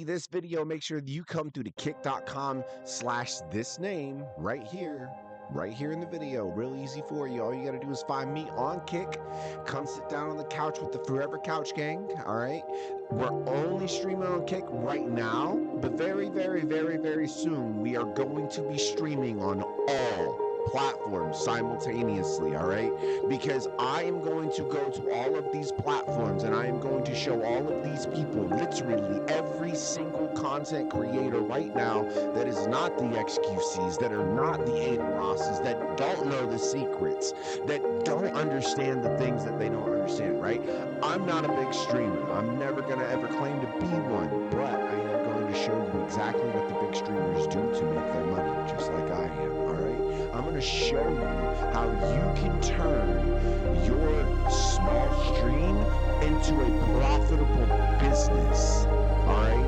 see this video, make sure that you come through to kick.com/thisname right here in the video. Real easy for you. All you gotta do is find me on Kick. Come sit down on the couch with the Forever Couch Gang. All right, we're only streaming on Kick right now, but very, very, very, very soon we are going to be streaming on all platforms simultaneously. All right, because I am going to go to all of these platforms and I am going to show all of these people, literally every single content creator right now that is not the XQCs, that are not the Aiden Rosses, that don't know the secrets, that don't understand the things that they don't understand, right? I'm not a big streamer. I'm never gonna ever claim to be one, but I am going to show you exactly what the big streamers do to make their money, just like I am. All right, I'm gonna show you how you can turn your small stream into a profitable business. All right,